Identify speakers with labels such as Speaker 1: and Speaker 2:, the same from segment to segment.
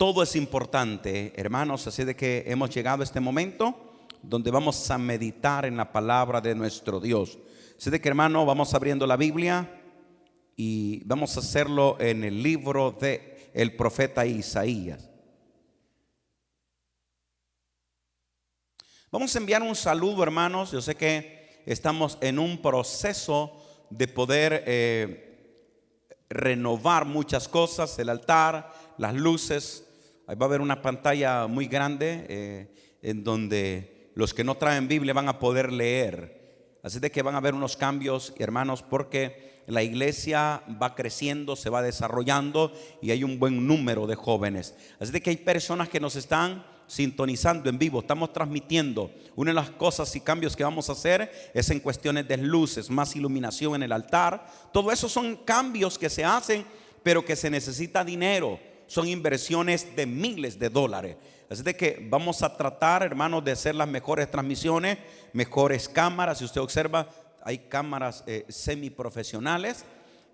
Speaker 1: Todo es importante, hermanos, así de que hemos llegado a este momento donde vamos a meditar en la palabra de nuestro Dios. Así de que, hermano, vamos abriendo la Biblia y vamos a hacerlo en el libro de el profeta Isaías. Vamos a enviar un saludo, hermanos. Yo sé que estamos en un proceso de poder renovar muchas cosas, el altar, las luces. Ahí va a haber una pantalla muy grande en donde los que no traen Biblia van a poder leer. Así de que van a haber unos cambios, hermanos, porque la iglesia va creciendo, se va desarrollando y hay un buen número de jóvenes. Así de que hay personas que nos están sintonizando en vivo, estamos transmitiendo. Una de las cosas y cambios que vamos a hacer es en cuestiones de luces, más iluminación en el altar. Todo eso son cambios que se hacen, pero que se necesita dinero. Son inversiones de miles de dólares. Así de que vamos a tratar, hermanos, de hacer las mejores transmisiones, mejores cámaras. Si usted observa, hay cámaras semiprofesionales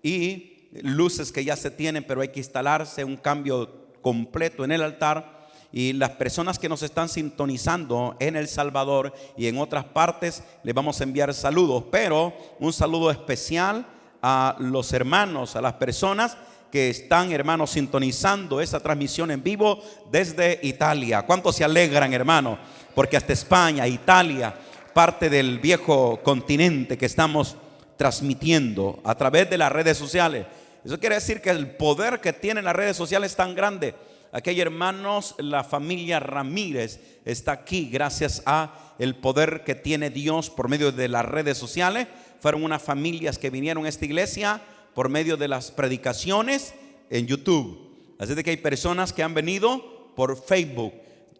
Speaker 1: y luces que ya se tienen, pero hay que instalarse un cambio completo en el altar. Y las personas que nos están sintonizando en El Salvador y en otras partes, les vamos a enviar saludos, pero un saludo especial a los hermanos, a las personas que están, hermanos, sintonizando esa transmisión en vivo desde Italia. ¿Cuántos se alegran, hermanos? Porque hasta España, Italia, parte del viejo continente que estamos transmitiendo a través de las redes sociales. Eso quiere decir que el poder que tienen las redes sociales es tan grande. Aquí hay hermanos, la familia Ramírez está aquí gracias a el poder que tiene Dios por medio de las redes sociales. Fueron unas familias que vinieron a esta iglesia por medio de las predicaciones en YouTube. Así de que hay personas que han venido por Facebook.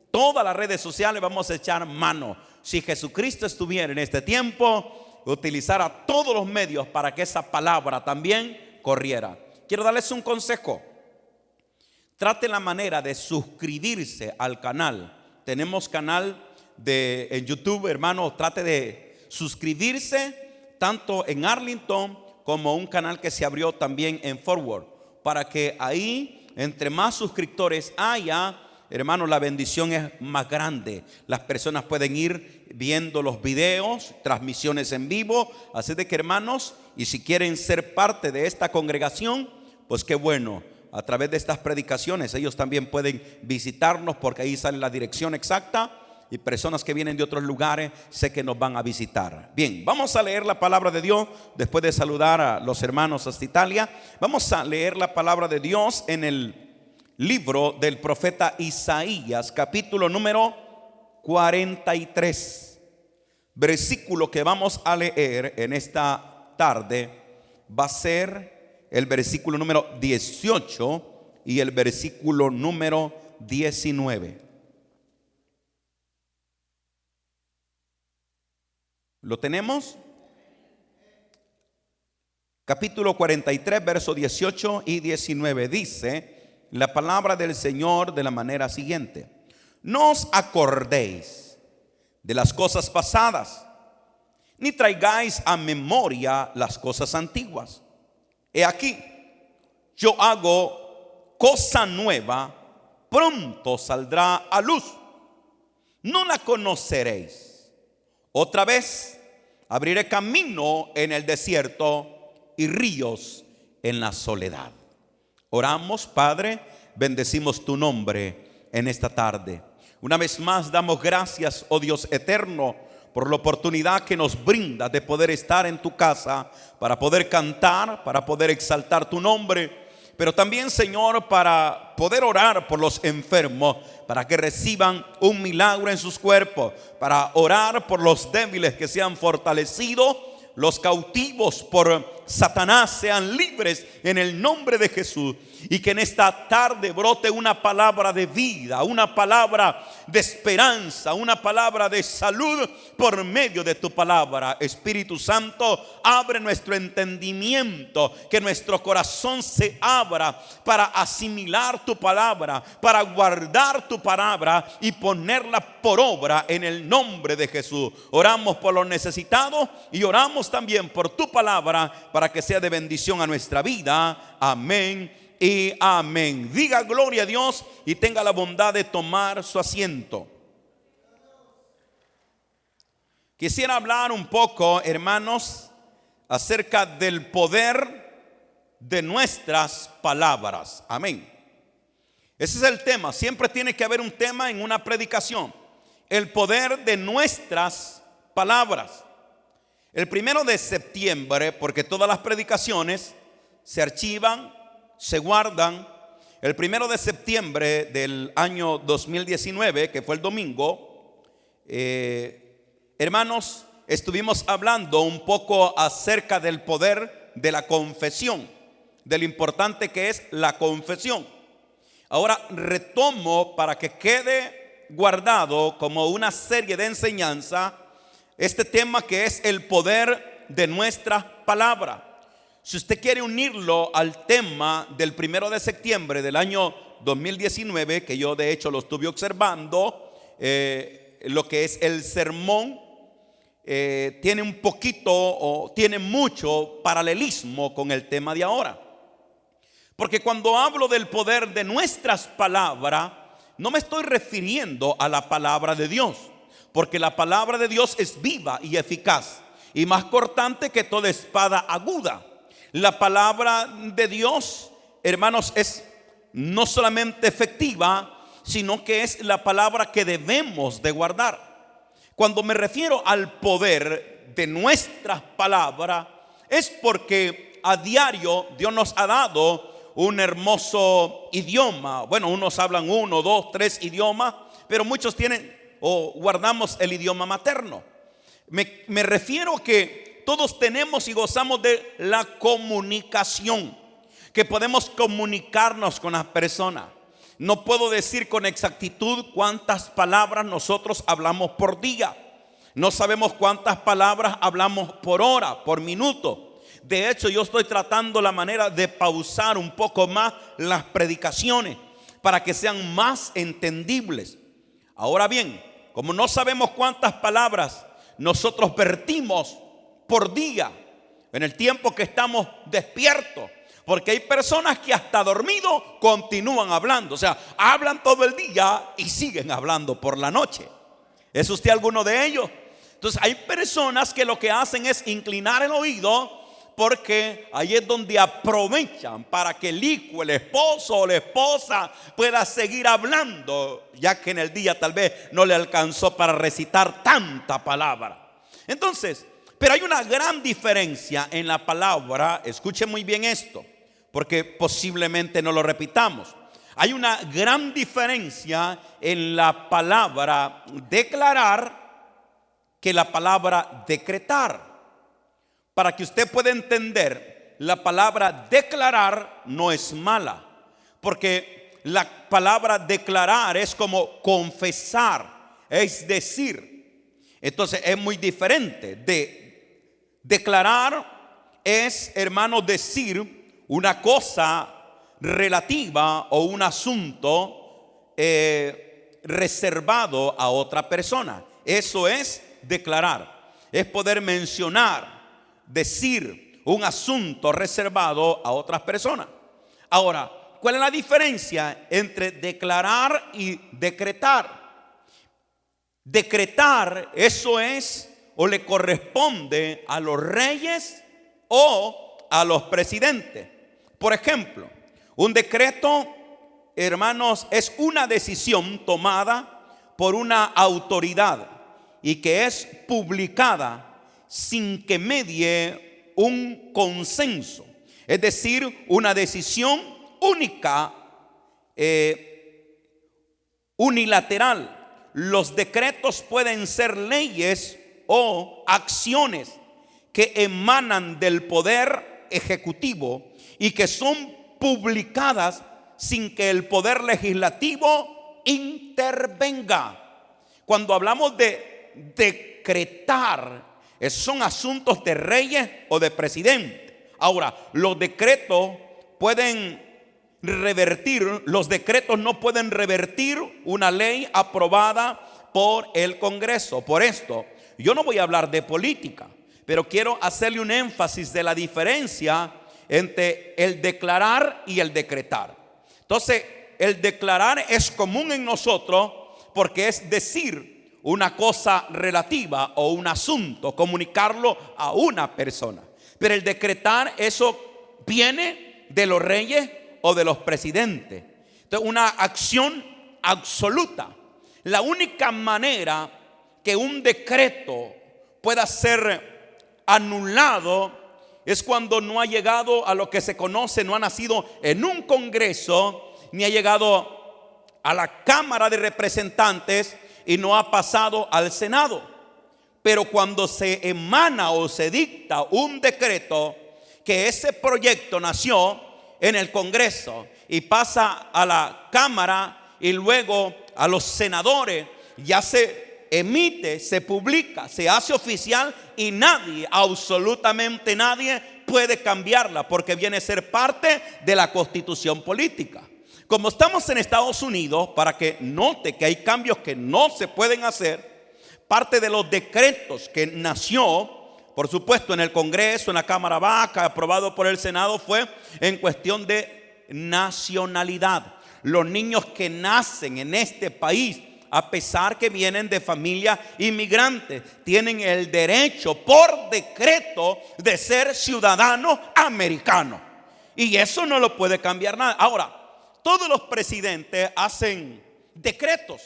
Speaker 1: Todas las redes sociales vamos a echar mano. Si Jesucristo estuviera en este tiempo, utilizara todos los medios para que esa palabra también corriera. Quiero darles un consejo. Trate la manera de suscribirse al canal. Tenemos canal en YouTube, hermano. Trate de suscribirse tanto en Arlington como un canal que se abrió también en Forward, para que ahí entre más suscriptores haya, hermano, la bendición es más grande. Las personas pueden ir viendo los videos, transmisiones en vivo. Así de que, hermanos, y si quieren ser parte de esta congregación, pues qué bueno. A través de estas predicaciones ellos también pueden visitarnos, porque ahí sale la dirección exacta. Y personas que vienen de otros lugares sé que nos van a visitar. Bien, vamos a leer la palabra de Dios. Después de saludar a los hermanos hasta Italia, vamos a leer la palabra de Dios en el libro del profeta Isaías, capítulo número 43. Versículo que vamos a leer en esta tarde va a ser el versículo número 18 y el versículo número 19. ¿Lo tenemos? Capítulo 43, versos 18 y 19. Dice la palabra del Señor de la manera siguiente: no os acordéis de las cosas pasadas, ni traigáis a memoria las cosas antiguas. He aquí, yo hago cosa nueva, pronto saldrá a luz, no la conoceréis. Otra vez abriré camino en el desierto y ríos en la soledad. Oramos, Padre, bendecimos tu nombre en esta tarde. Una vez más damos gracias, oh Dios eterno, por la oportunidad que nos brinda de poder estar en tu casa, para poder cantar, para poder exaltar tu nombre, pero también, Señor, para poder orar por los enfermos, para que reciban un milagro en sus cuerpos, para orar por los débiles que sean fortalecidos, los cautivos por Satanás sean libres en el nombre de Jesús. Y que en esta tarde brote una palabra de vida, una palabra de esperanza, una palabra de salud por medio de tu palabra. Espíritu Santo, abre nuestro entendimiento, que nuestro corazón se abra para asimilar tu palabra, para guardar tu palabra y ponerla por obra en el nombre de Jesús. Oramos por los necesitados y oramos también por tu palabra para que sea de bendición a nuestra vida. Amén y amén. Diga gloria a Dios y tenga la bondad de tomar su asiento. Quisiera hablar un poco, hermanos, acerca del poder de nuestras palabras. Amén. Ese es el tema. Siempre tiene que haber un tema en una predicación. El poder de nuestras palabras. El 1 de septiembre, porque todas las predicaciones se archivan, se guardan. El 1 de septiembre del año 2019, que fue el domingo, hermanos, estuvimos hablando un poco acerca del poder de la confesión, de lo importante que es la confesión. Ahora retomo para que quede guardado como una serie de enseñanza este tema que es el poder de nuestra palabra. Si usted quiere unirlo al tema del 1 de septiembre del año 2019, que yo de hecho lo estuve observando, lo que es el sermón, tiene un poquito o tiene mucho paralelismo con el tema de ahora. Porque cuando hablo del poder de nuestras palabras, no me estoy refiriendo a la palabra de Dios, porque la palabra de Dios es viva y eficaz y más cortante que toda espada aguda. La palabra de Dios, hermanos, es no solamente efectiva, sino que es la palabra que debemos de guardar. Cuando me refiero al poder de nuestras palabras, es porque a diario Dios nos ha dado un hermoso idioma. Bueno, unos hablan 1, 2, 3 idiomas, pero muchos tienen o guardamos el idioma materno. Me refiero que todos tenemos y gozamos de la comunicación, que podemos comunicarnos con las personas. No puedo decir con exactitud cuántas palabras nosotros hablamos por día. No sabemos cuántas palabras hablamos por hora, por minuto. De hecho, yo estoy tratando la manera de pausar un poco más las predicaciones para que sean más entendibles. Ahora bien, como no sabemos cuántas palabras nosotros vertimos por día en el tiempo que estamos despiertos, porque hay personas que hasta dormidos continúan hablando, o sea, hablan todo el día y siguen hablando por la noche. ¿Es usted alguno de ellos? Entonces hay personas que lo que hacen es inclinar el oído, porque ahí es donde aprovechan para que el hijo, el esposo o la esposa pueda seguir hablando, ya que en el día tal vez no le alcanzó para recitar tanta palabra. Entonces, pero hay una gran diferencia en la palabra. Escuche muy bien esto, porque posiblemente no lo repitamos. Hay una gran diferencia en la palabra declarar que la palabra decretar. Para que usted pueda entender, la palabra declarar no es mala, porque la palabra declarar es como confesar, es decir. Entonces es muy diferente. De declarar es, hermano, decir una cosa relativa o un asunto reservado a otra persona. Eso es declarar. Es poder mencionar, decir un asunto reservado a otras personas. Ahora, ¿cuál es la diferencia entre declarar y decretar? Decretar, eso es o le corresponde a los reyes o a los presidentes. Por ejemplo, un decreto, hermanos, es una decisión tomada por una autoridad y que es publicada sin que medie un consenso, es decir, una decisión única, unilateral. Los decretos pueden ser leyes o acciones que emanan del poder ejecutivo y que son publicadas sin que el poder legislativo intervenga. Cuando hablamos de decretar, son asuntos de reyes o de presidentes. Ahora, los decretos pueden revertir, los decretos no pueden revertir una ley aprobada por el Congreso. Por esto, yo no voy a hablar de política, pero quiero hacerle un énfasis de la diferencia entre el declarar y el decretar. Entonces, el declarar es común en nosotros porque es decir una cosa relativa o un asunto, comunicarlo a una persona. Pero el decretar, eso viene de los reyes o de los presidentes. Entonces, una acción absoluta. La única manera que un decreto pueda ser anulado es cuando no ha llegado a lo que se conoce, no ha nacido en un congreso, ni ha llegado a la Cámara de Representantes y no ha pasado al Senado. Pero cuando se emana o se dicta un decreto, que ese proyecto nació en el Congreso y pasa a la Cámara y luego a los senadores, ya se emite, se publica, se hace oficial y nadie, absolutamente nadie puede cambiarla porque viene a ser parte de la Constitución política. Como estamos en Estados Unidos, para que note que hay cambios que no se pueden hacer, parte de los decretos que nació, por supuesto, en el Congreso, en la Cámara Baja, aprobado por el Senado, fue en cuestión de nacionalidad. Los niños que nacen en este país, a pesar que vienen de familias inmigrantes, tienen el derecho por decreto de ser ciudadanos americanos. Y eso no lo puede cambiar nada. Ahora, todos los presidentes hacen decretos,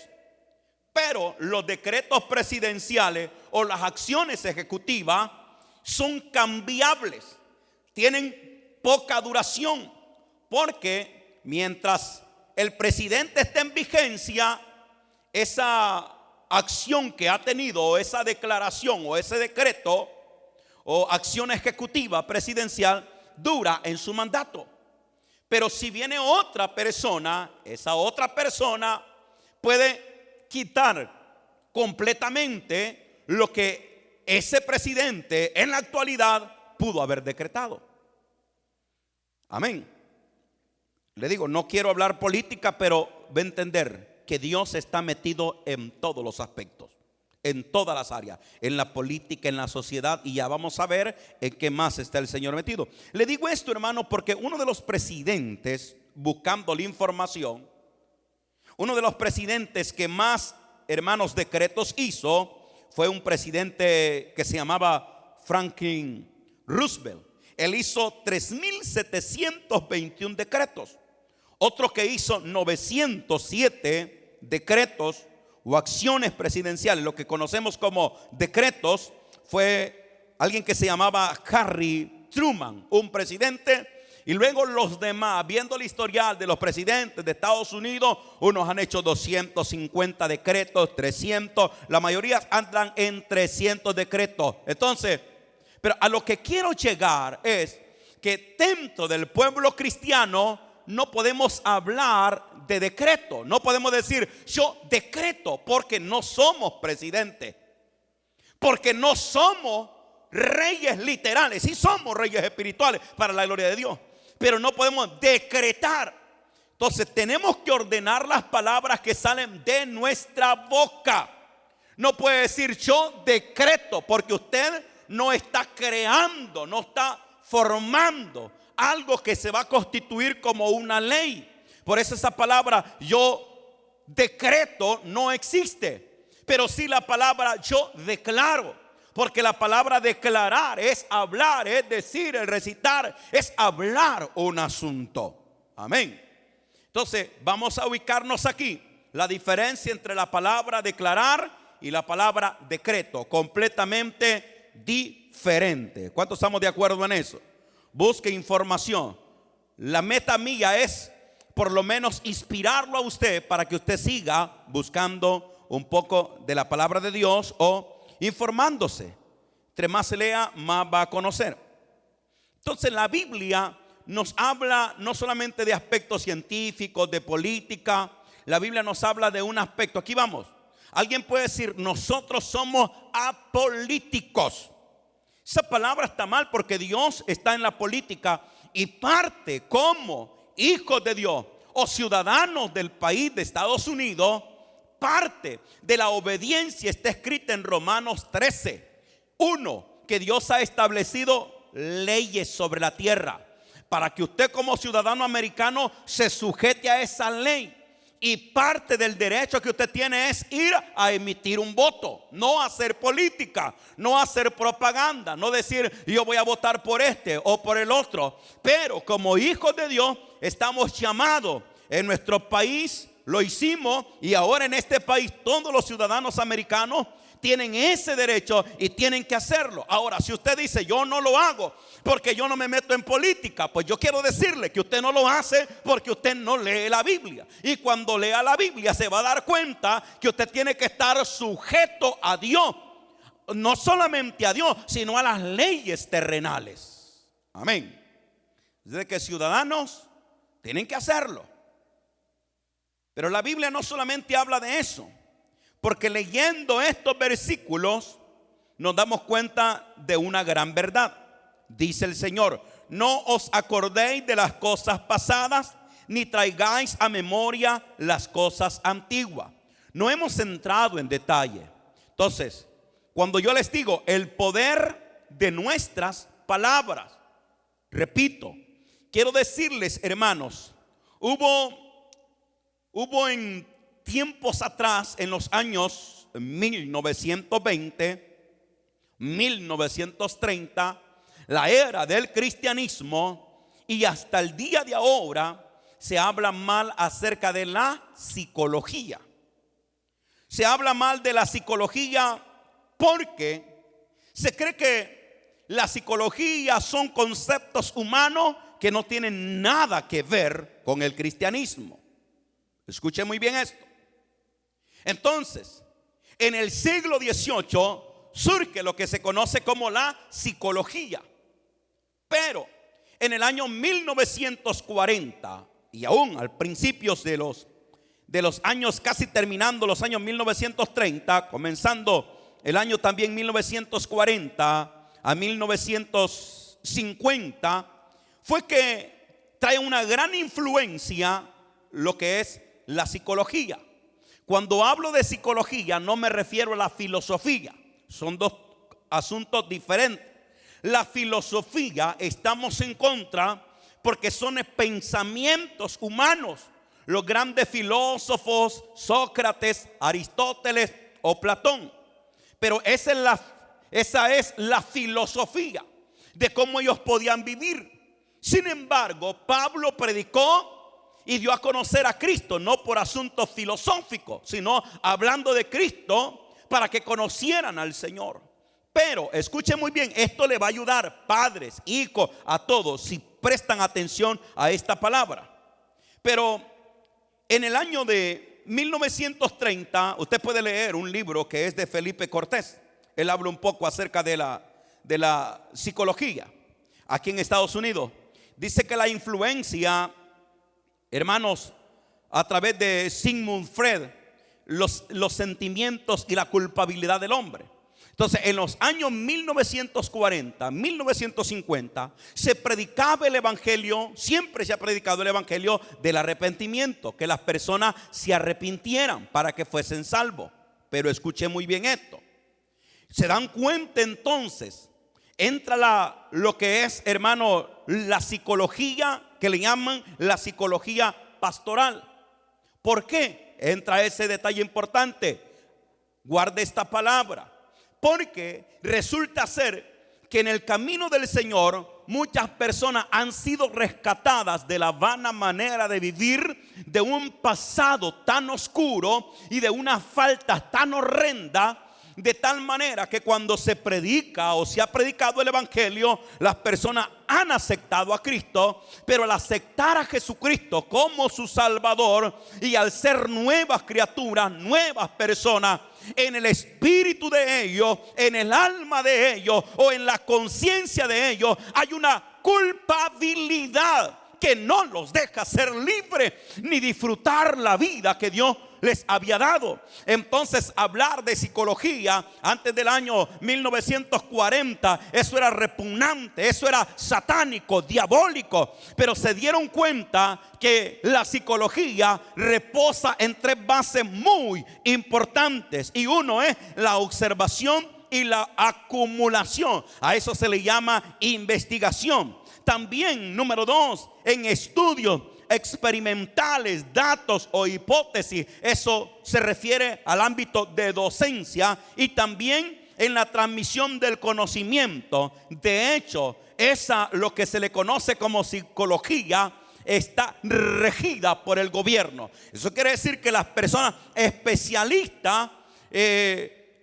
Speaker 1: pero los decretos presidenciales o las acciones ejecutivas son cambiables, tienen poca duración, porque mientras el presidente esté en vigencia, esa acción que ha tenido, o esa declaración, o ese decreto, o acción ejecutiva presidencial, dura en su mandato. Pero si viene otra persona, esa otra persona puede quitar completamente lo que ese presidente en la actualidad pudo haber decretado. Amén. Le digo, no quiero hablar política, pero va a entender que Dios está metido en todos los aspectos, en todas las áreas, en la política, en la sociedad, y ya vamos a ver en qué más está el Señor metido. Le digo esto, hermano, porque uno de los presidentes, buscando la información, uno de los presidentes que más, hermanos, decretos hizo, fue un presidente que se llamaba Franklin Roosevelt. Él hizo 3,721 decretos. Otro que hizo 907 decretos o acciones presidenciales, lo que conocemos como decretos, fue alguien que se llamaba Harry Truman, un presidente. Y luego los demás, viendo el historial de los presidentes de Estados Unidos, unos han hecho 250 decretos, 300, la mayoría andan en 300 decretos. Entonces, pero a lo que quiero llegar es que dentro del pueblo cristiano no podemos hablar de decreto. No podemos decir yo decreto, porque no somos presidentes, porque no somos reyes literales. Sí somos reyes espirituales para la gloria de Dios, pero no podemos decretar. Entonces tenemos que ordenar las palabras que salen de nuestra boca. No puede decir yo decreto, porque usted no está creando, no está formando algo que se va a constituir como una ley. Por eso esa palabra yo decreto no existe, pero sí la palabra yo declaro, porque la palabra declarar es hablar, es decir, el recitar es hablar un asunto. Amén. Entonces vamos a ubicarnos aquí, la diferencia entre la palabra declarar y la palabra decreto, completamente diferente. ¿Cuántos estamos de acuerdo en eso? Busque información. La meta mía es por lo menos inspirarlo a usted para que usted siga buscando un poco de la palabra de Dios o informándose. Entre más se lea, más va a conocer. Entonces la Biblia nos habla no solamente de aspectos científicos, de política. La Biblia nos habla de un aspecto. Aquí vamos. Alguien puede decir, nosotros somos apolíticos. Esa palabra está mal, porque Dios está en la política y parte como hijos de Dios o ciudadanos del país de Estados Unidos. Parte de la obediencia está escrita en Romanos 13:1, que Dios ha establecido leyes sobre la tierra. para que usted como ciudadano americano se sujete a esa ley. Y parte del derecho que usted tiene es ir a emitir un voto, no hacer política, no hacer propaganda, no decir yo voy a votar por este o por el otro. Pero como hijos de Dios estamos llamados en nuestro país, lo hicimos, y ahora en este país todos los ciudadanos americanos tienen ese derecho y tienen que hacerlo. Ahora, si usted dice yo no lo hago porque yo no me meto en política, pues yo quiero decirle que usted no lo hace porque usted no lee la Biblia. Y cuando lea la Biblia se va a dar cuenta que usted tiene que estar sujeto a Dios, no solamente a Dios, sino a las leyes terrenales. Amén. Desde que ciudadanos tienen que hacerlo. Pero la Biblia no solamente habla de eso, porque leyendo estos versículos nos damos cuenta de una gran verdad. Dice el Señor: no os acordéis de las cosas pasadas, ni traigáis a memoria las cosas antiguas. No hemos entrado en detalle. Entonces, cuando yo les digo el poder de nuestras palabras, repito, quiero decirles, hermanos, hubo en tiempos atrás, en los años 1920, 1930, la era del cristianismo, y hasta el día de ahora se habla mal acerca de la psicología. Se habla mal de la psicología porque se cree que la psicología son conceptos humanos que no tienen nada que ver con el cristianismo. Escuche muy bien esto. Entonces, en el siglo XVIII surge lo que se conoce como la psicología. Pero en el año 1940 y aún al principios de los años, casi terminando los años 1930, comenzando el año también 1940 a 1950, fue que trae una gran influencia lo que es la psicología. Cuando hablo de psicología no me refiero a la filosofía, son dos asuntos diferentes. La filosofía estamos en contra porque son pensamientos humanos. Los grandes filósofos, Sócrates, Aristóteles o Platón. Pero esa es la filosofía de cómo ellos podían vivir. Sin embargo, Pablo predicó y dio a conocer a Cristo, no por asuntos filosóficos, sino hablando de Cristo para que conocieran al Señor. Pero escuchen muy bien, esto le va a ayudar, padres, hijos, a todos, si prestan atención a esta palabra. Pero en el año de 1930, usted puede leer un libro que es de Felipe Cortés. Él habla un poco acerca de la psicología aquí en Estados Unidos. Dice que la influencia, hermanos, a través de Sigmund Freud, los sentimientos y la culpabilidad del hombre. Entonces, en los años 1940, 1950, se predicaba el evangelio, siempre se ha predicado el evangelio del arrepentimiento, que las personas se arrepintieran para que fuesen salvos. Pero escuche muy bien esto. Se dan cuenta entonces, entra lo que es, hermano, la psicología, que le llaman la psicología pastoral. ¿Por qué? Entra ese detalle importante. Guarde esta palabra. Porque resulta ser que en el camino del Señor muchas personas han sido rescatadas de la vana manera de vivir, de un pasado tan oscuro y de una falta tan horrenda, de tal manera que cuando se predica o se ha predicado el evangelio, las personas han aceptado a Cristo, pero al aceptar a Jesucristo como su Salvador y al ser nuevas criaturas, nuevas personas, en el espíritu de ellos, en el alma de ellos o en la conciencia de ellos, hay una culpabilidad que no los deja ser libres ni disfrutar la vida que Dios les había dado. Entonces, hablar de psicología antes del año 1940, eso era repugnante, eso era satánico, diabólico. Pero se dieron cuenta que la psicología reposa en tres bases muy importantes, y uno es la observación y la acumulación. A eso se le llama investigación. También, número 2, en estudios experimentales, datos o hipótesis. Eso se refiere al ámbito de docencia y también en la transmisión del conocimiento. De hecho, lo que se le conoce como psicología está regida por el gobierno. Eso quiere decir que las personas especialistas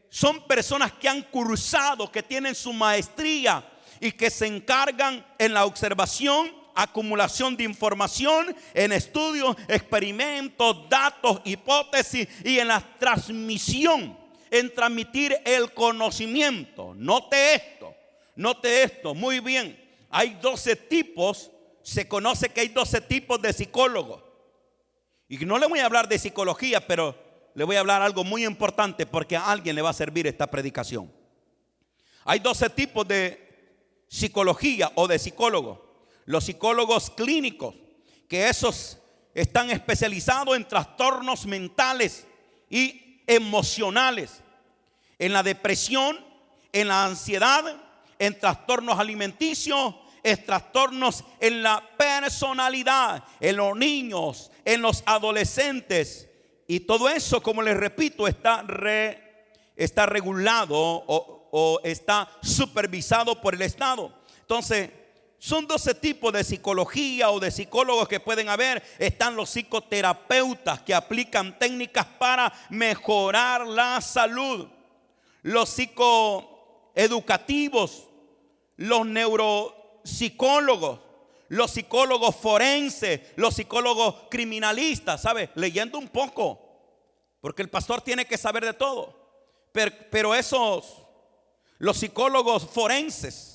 Speaker 1: son personas que han cursado, que tienen su maestría y que se encargan en la observación, acumulación de información, en estudios, experimentos, datos, hipótesis y en la transmisión, en transmitir el conocimiento. Note esto, muy bien. Hay 12 tipos, se conoce que hay 12 tipos de psicólogos. Y no le voy a hablar de psicología, pero le voy a hablar algo muy importante porque a alguien le va a servir esta predicación. Hay 12 tipos de psicología o de psicólogos. Los psicólogos clínicos, que esos están especializados en trastornos mentales y emocionales, en la depresión, en la ansiedad, en trastornos alimenticios, en trastornos en la personalidad, en los niños, en los adolescentes. Y todo eso, como les repito, está regulado o está supervisado por el Estado. Entonces, son 12 tipos de psicología o de psicólogos que pueden haber. Están los psicoterapeutas que aplican técnicas para mejorar la salud. Los psicoeducativos, los neuropsicólogos, los psicólogos forenses, los psicólogos criminalistas, ¿sabe? Leyendo un poco, porque el pastor tiene que saber de todo. Pero los psicólogos forenses,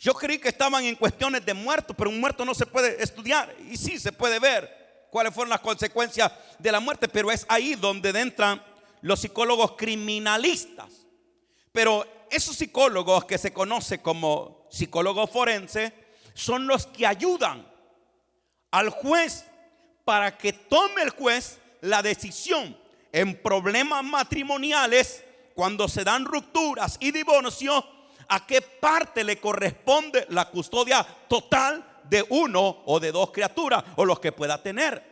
Speaker 1: yo creí que estaban en cuestiones de muertos, pero un muerto no se puede estudiar. Y sí se puede ver cuáles fueron las consecuencias de la muerte, pero es ahí donde entran los psicólogos criminalistas. Pero esos psicólogos que se conocen como psicólogos forenses son los que ayudan al juez para que tome el juez la decisión en problemas matrimoniales, cuando se dan rupturas y divorcios, a qué parte le corresponde la custodia total de uno o de dos criaturas o los que pueda tener.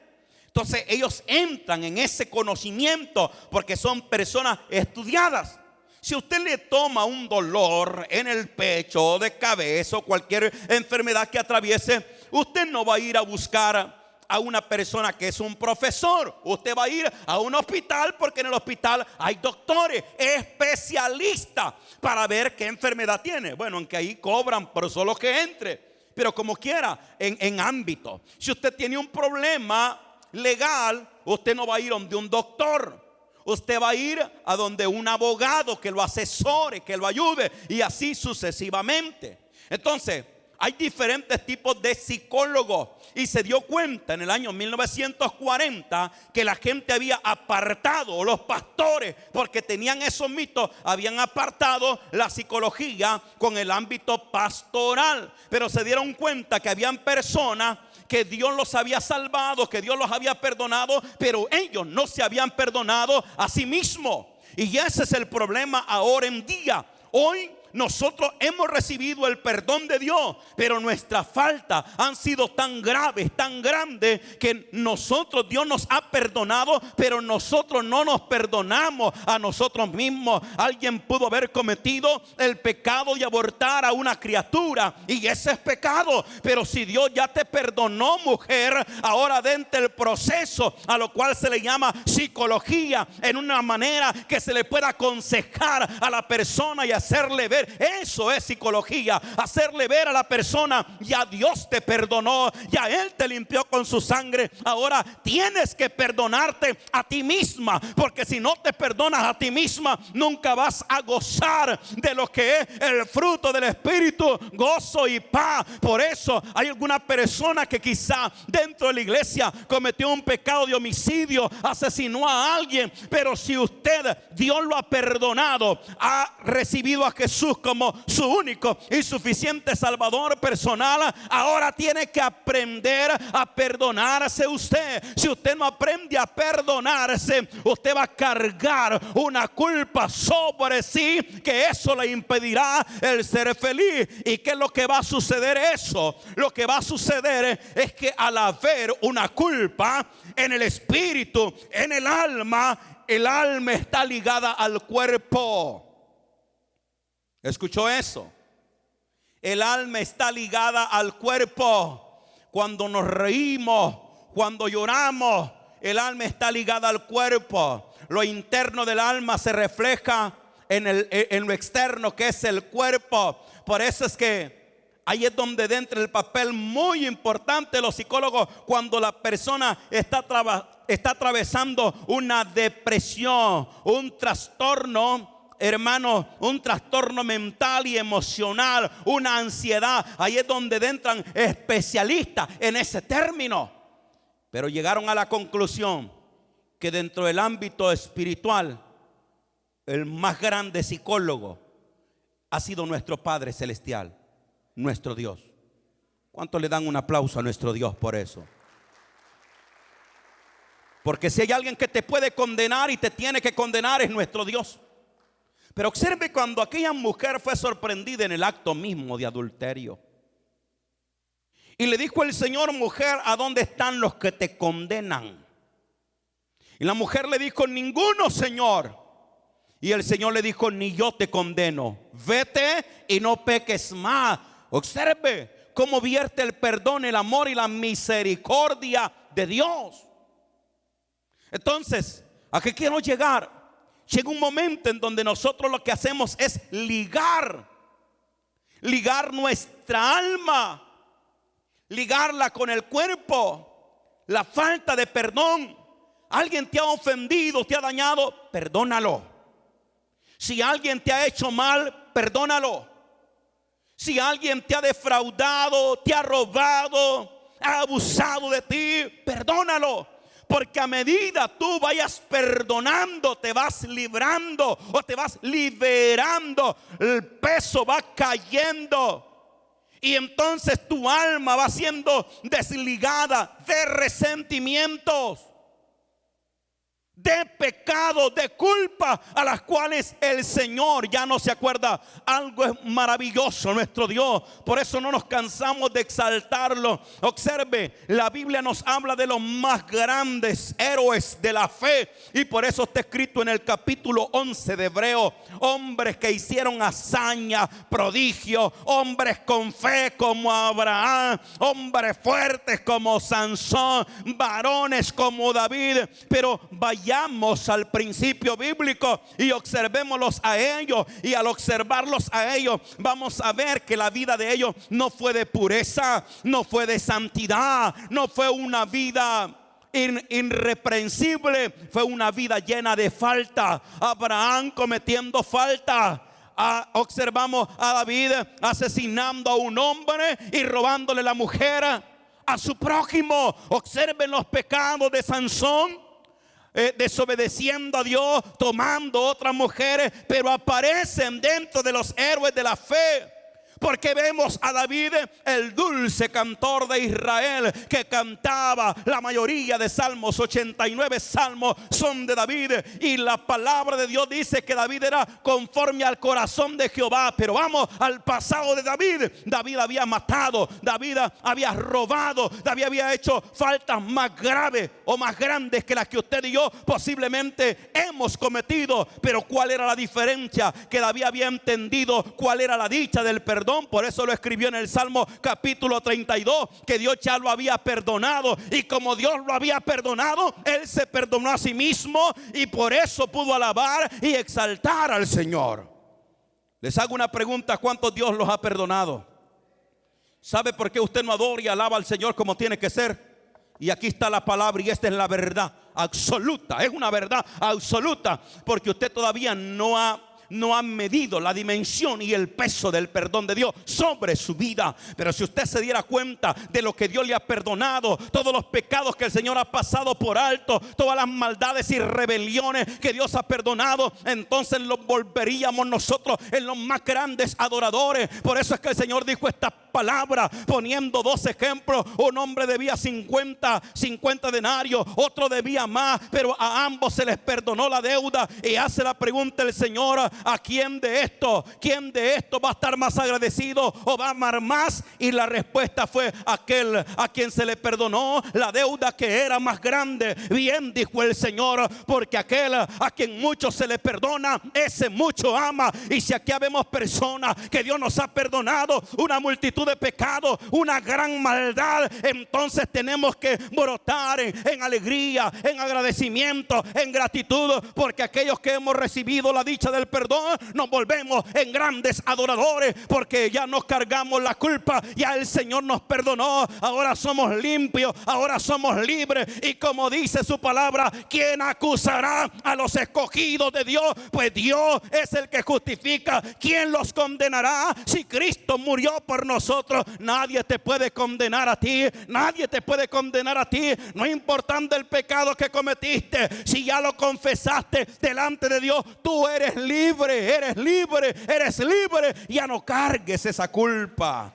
Speaker 1: Entonces ellos entran en ese conocimiento porque son personas estudiadas. Si usted le toma un dolor en el pecho, de cabeza o cualquier enfermedad que atraviese, usted no va a ir a buscar a una persona que es un profesor. Usted va a ir a un hospital porque en el hospital hay doctores especialistas para ver qué enfermedad tiene. Bueno, aunque ahí cobran por solo que entre, pero como quiera, en ámbito. Si usted tiene un problema legal, usted no va a ir donde un doctor. Usted va a ir a donde un abogado que lo asesore, que lo ayude, y así sucesivamente. Entonces, hay diferentes tipos de psicólogos. Y se dio cuenta en el año 1940 que la gente había apartado, los pastores, porque tenían esos mitos, habían apartado la psicología con el ámbito pastoral. Pero se dieron cuenta que habían personas que Dios los había salvado, que Dios los había perdonado, pero ellos no se habían perdonado a sí mismos. Y ese es el problema ahora en día. Hoy nosotros hemos recibido el perdón de Dios, pero nuestras faltas han sido tan graves, tan grandes, que Dios nos ha perdonado, pero nosotros no nos perdonamos a nosotros mismos. Alguien pudo haber cometido el pecado de abortar a una criatura, y ese es pecado. Pero si Dios ya te perdonó, mujer, ahora dentro del proceso a lo cual se le llama psicología, en una manera que se le pueda aconsejar a la persona y hacerle ver. Eso es psicología, hacerle ver a la persona: ya Dios te perdonó, ya Él te limpió con su sangre. Ahora tienes que perdonarte a ti misma, porque si no te perdonas a ti misma, nunca vas a gozar de lo que es el fruto del Espíritu, gozo y paz. Por eso hay alguna persona que quizá dentro de la iglesia cometió un pecado de homicidio, asesinó a alguien, pero si Dios lo ha perdonado, ha recibido a Jesús Jesús como su único y suficiente Salvador personal, ahora tiene que aprender a perdonarse usted. Si usted no aprende a perdonarse, usted va a cargar una culpa sobre sí, que eso le impedirá el ser feliz. ¿Y qué es lo que va a suceder eso? Lo que va a suceder es que al haber una culpa en el espíritu, en el alma está ligada al cuerpo. ¿Escuchó eso? El alma está ligada al cuerpo. Cuando nos reímos, cuando lloramos, el alma está ligada al cuerpo. Lo interno del alma se refleja en lo externo, que es el cuerpo. Por eso es que ahí es donde entra el papel muy importante de los psicólogos cuando la persona está atravesando una depresión, un trastorno, hermano, un trastorno mental y emocional, una ansiedad. Ahí es donde entran especialistas en ese término. Pero llegaron a la conclusión que dentro del ámbito espiritual, el más grande psicólogo ha sido nuestro Padre Celestial, nuestro Dios. ¿Cuántos le dan un aplauso a nuestro Dios por eso? Porque si hay alguien que te puede condenar y te tiene que condenar, es nuestro Dios. Pero observe cuando aquella mujer fue sorprendida en el acto mismo de adulterio. Y le dijo el Señor: mujer, ¿a dónde están los que te condenan? Y la mujer le dijo: ninguno, Señor. Y el Señor le dijo: ni yo te condeno, vete y no peques más. Observe cómo vierte el perdón, el amor y la misericordia de Dios. Entonces, ¿a qué quiero llegar? Llega un momento en donde nosotros lo que hacemos es ligar nuestra alma, ligarla con el cuerpo. La falta de perdón. Alguien te ha ofendido, te ha dañado, perdónalo. Si alguien te ha hecho mal, perdónalo. Si alguien te ha defraudado, te ha robado, ha abusado de ti, perdónalo. Porque a medida tú vayas perdonando, te vas librando o te vas liberando. El peso va cayendo. Y entonces tu alma va siendo desligada de resentimientos, de pecado, de culpa, a las cuales el Señor ya no se acuerda. Algo es maravilloso nuestro Dios, por eso no nos cansamos de exaltarlo. Observe, la Biblia nos habla de los más grandes héroes de la fe, y por eso está escrito en el capítulo 11 de Hebreos: hombres que hicieron hazaña, prodigio, hombres con fe como Abraham, hombres fuertes como Sansón, varones como David. Pero vayamos al principio bíblico y observémoslos a ellos, y al observarlos a ellos vamos a ver que la vida de ellos no fue de pureza, no fue de santidad, no fue una vida irreprensible, fue una vida llena de falta. Abraham cometiendo falta. Observamos a David asesinando a un hombre y robándole la mujer a su prójimo. Observen los pecados de Sansón, desobedeciendo a Dios, tomando otras mujeres, pero aparecen dentro de los héroes de la fe. Porque vemos a David, el dulce cantor de Israel, que cantaba la mayoría de salmos. 89 salmos son de David. Y la palabra de Dios dice que David era conforme al corazón de Jehová. Pero vamos al pasado de David. David había matado, David había robado, David había hecho faltas más graves o más grandes que las que usted y yo posiblemente hemos cometido. Pero ¿cuál era la diferencia? Que David había entendido cuál era la dicha del perdón. Por eso lo escribió en el Salmo capítulo 32, que Dios ya lo había perdonado, y como Dios lo había perdonado, él se perdonó a sí mismo, y por eso pudo alabar y exaltar al Señor. Les hago una pregunta: ¿cuántos Dios los ha perdonado? ¿Sabe por qué usted no adora y alaba al Señor como tiene que ser? Y aquí está la palabra, y esta es la verdad absoluta, es una verdad absoluta, porque usted todavía no ha no ha medido la dimensión y el peso del perdón de Dios sobre su vida. Pero si usted se diera cuenta de lo que Dios le ha perdonado, todos los pecados que el Señor ha pasado por alto, todas las maldades y rebeliones que Dios ha perdonado, entonces los volveríamos nosotros en los más grandes adoradores. Por eso es que el Señor dijo esta palabra poniendo dos ejemplos. Un hombre debía 50 denarios, otro debía más, pero a ambos se les perdonó la deuda. Y hace la pregunta el Señor: ¿a quién de esto va a estar más agradecido o va a amar más? Y la respuesta fue: aquel a quien se le perdonó la deuda que era más grande. Bien, dijo el Señor, porque aquel a quien mucho se le perdona, ese mucho ama. Y si aquí vemos personas que Dios nos ha perdonado una multitud de pecados, una gran maldad, entonces tenemos que brotar en alegría, en agradecimiento, en gratitud, porque aquellos que hemos recibido la dicha del perdón nos volvemos en grandes adoradores, porque ya no cargamos la culpa, ya el Señor nos perdonó, ahora somos limpios, ahora somos libres. Y como dice su palabra, ¿quién acusará a los escogidos de Dios? Pues Dios es el que justifica. ¿Quién los condenará? Si Cristo murió por nosotros, nadie te puede condenar a ti, nadie te puede condenar a ti, no importando el pecado que cometiste. Si ya lo confesaste delante de Dios, tú eres libre, eres libre, eres libre. Ya no cargues esa culpa.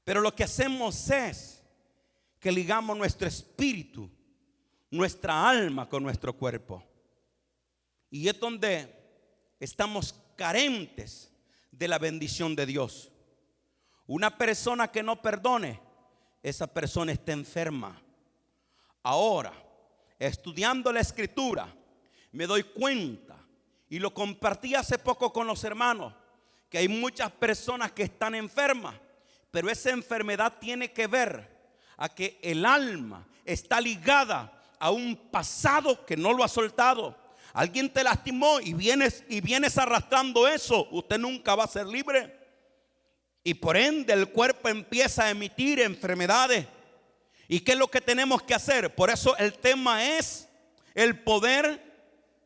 Speaker 1: Pero lo que hacemos es que ligamos nuestro espíritu, nuestra alma con nuestro cuerpo. Y es donde estamos carentes de la bendición de Dios. Una persona que no perdone, esa persona está enferma. Ahora, estudiando la Escritura, me doy cuenta, y lo compartí hace poco con los hermanos, que hay muchas personas que están enfermas, pero esa enfermedad tiene que ver a que el alma está ligada a un pasado que no lo ha soltado. Alguien te lastimó y vienes arrastrando eso. Usted nunca va a ser libre. Y por ende el cuerpo empieza a emitir enfermedades. ¿Y qué es lo que tenemos que hacer? Por eso el tema es el poder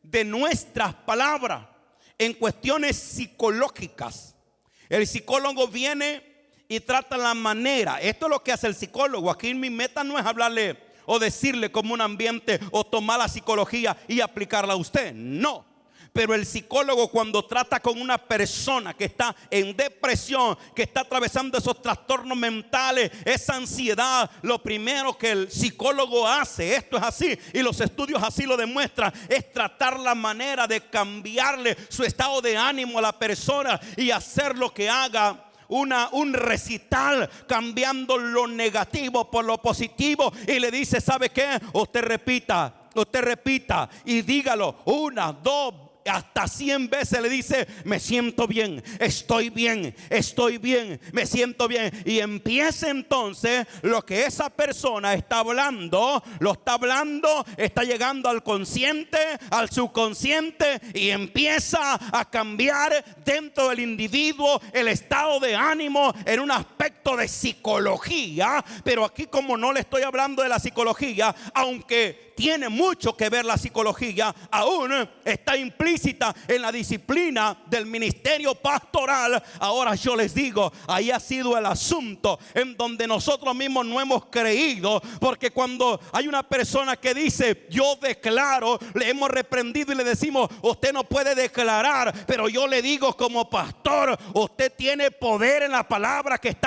Speaker 1: de nuestras palabras en cuestiones psicológicas. El psicólogo viene y trata la manera. Esto es lo que hace el psicólogo. Aquí mi meta no es hablarle o decirle como un ambiente o tomar la psicología y aplicarla a usted. No. Pero el psicólogo, cuando trata con una persona que está en depresión, que está atravesando esos trastornos mentales, esa ansiedad, lo primero que el psicólogo hace, esto es así y los estudios así lo demuestran, es tratar la manera de cambiarle su estado de ánimo a la persona y hacer lo que haga un recital, cambiando lo negativo por lo positivo. Y le dice: ¿sabe qué? Usted repita y dígalo 1, 2, hasta 100 veces. Le dice: me siento bien, estoy bien, me siento bien. Y empieza entonces lo que esa persona está hablando, está llegando al consciente, al subconsciente, y empieza a cambiar dentro del individuo el estado de ánimo en un aspecto de psicología. Pero aquí, como no le estoy hablando de la psicología, aunque tiene mucho que ver la psicología, aún está implícita en la disciplina del ministerio pastoral. Ahora yo les digo, ahí ha sido el asunto en donde nosotros mismos no hemos creído, porque cuando hay una persona que dice: yo declaro, le hemos reprendido y le decimos: usted no puede declarar. Pero yo le digo como pastor: usted tiene poder en la palabra que está